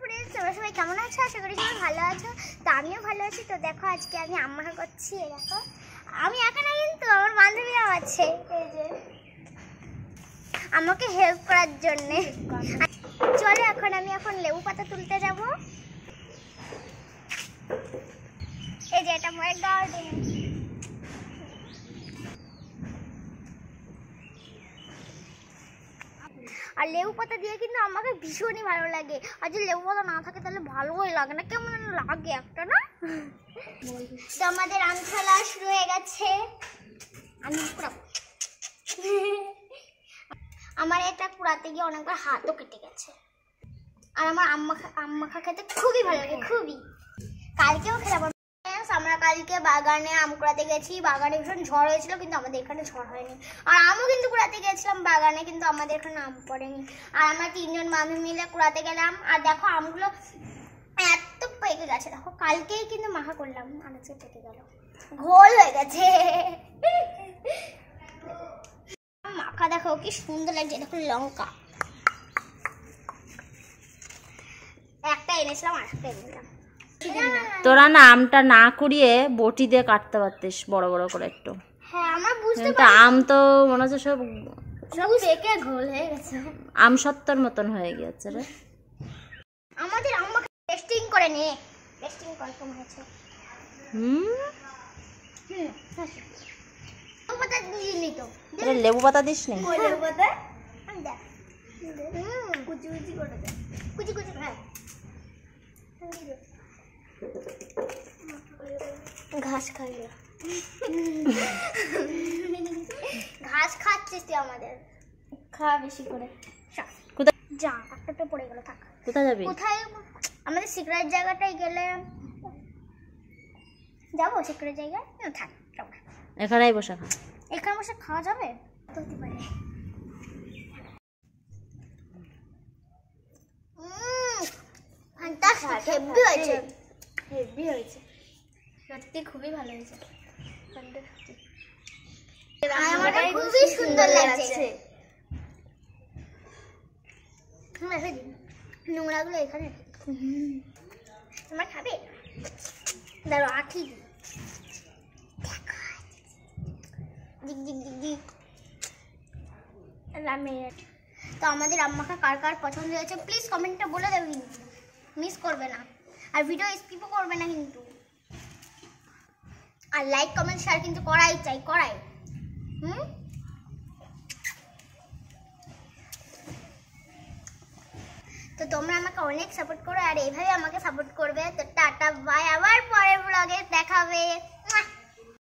Friends, তোমরা সবাই কেমন আছো? আশা করি সবাই ভালো আছো। তো আমিও ভালো আছি। তো দেখো আজকে আমি আম মাখা করছি। দেখো আমি একা না, কিন্তু আমার বান্ধবীরাও আছে এই যে আমাকে হেল্প করার জন্যে। চলো এখন আমি লেবু পাতা তুলতে যাব। এই যে এটা আমার গার্ডেন। আর লেবু পাতা দিয়ে কিন্তু আমাকে ভীষণই ভালো লাগে। আর যদি লেবু পাতা না থাকে তাহলে ভালোই লাগে না, কেমন লাগে একটা না। তো আমাদের আম খেলা শুরু হয়ে গেছে। আমি আমার এটা কুড়াতে গিয়ে অনেকবার হাতও কেটে গেছে। আর আমার আম মাখা খেতে খুবই ভালো লাগে, খুবই। কালকেও খেলাম। আমরা কালকে বাগানে আম কুড়াতে গেছি। বাগানে ভীষণ ঝড় হয়েছিল, কিন্তু আমাদের এখানে ঝড় হয়নি। আর আমও কিন্তু কুড়াতে গেছিলাম বাগানে, কিন্তু আমাদের এখানে আম পড়েনি। আর আমরা 3 জন বান্ধবী মিলে কুড়াতে গেলাম। আর দেখো আমগুলো এত পেকে গেছে। দেখো কালকেই কিন্তু মাখা করলাম, আর আজকে পেকে গেল, ঘোল হয়ে গেছে। মাখা দেখো কি সুন্দর লাগছে। দেখো লঙ্কা একটা এনেছিলাম, আর একটা এনেছিলাম। তোরা না আমটা না কুড়িয়ে বটি দিয়ে কাটতে পারতিস বড় বড় করে একটু। হ্যাঁ আমার বুঝতে পারি। আম তো মনে হচ্ছে সব পেকে ঘোল হয়ে গেছে, আম সত্তর মতন হয়ে গেছে রে। আমাদের আম্মা টেস্টিং করে নে, টেস্টিং কনফার্ম হয়েছে। লেবু পাতা দিলি তো? লেবু পাতা দিস নি? লেবু পাতা আমি দেখ কুচি কুচি করে দে, কুচি কুচি। হ্যাঁ ঘাস খাইলে ঘাস খাচ্ছিস তুই, আমাদের খাওয়া বেশি করে। কোথায় যা একটা পড়ে গেল, থাক। কোথায় যাবি? কোথায়? আমাদের সিক্রেট জায়গাটাই গেলে যাবো। সিক্রেট জায়গায় থাক, এখানেই বসে খা। এখানে বসে খাওয়া যাবে? হতে পারে। হেভি হয়েছে, হেভি হয়েছে, সত্যি খুবই ভালো হয়েছে। আমার খুবই সুন্দর লাগছে। নোংরাগুলো এখানে তোমরা খাবে? দাঁড়ো আঠি দিক দিক দিক দিক। তো আমাদের আম মাখা কার কার পছন্দ হয়েছে প্লিজ কমেন্টে বলে দেবে, কিন্তু মিস করবে না। আর ভিডিও স্কিপও করবে না কিন্তু। আর লাইক কমেন্ট শেয়ার কিন্তু করাই চাই, করাই। তো তোমরা আমাকে অনেক সাপোর্ট করো, আর এইভাবে আমাকে সাপোর্ট করবে। তো টাটা বাই, আবার পরের ব্লগে দেখাবে।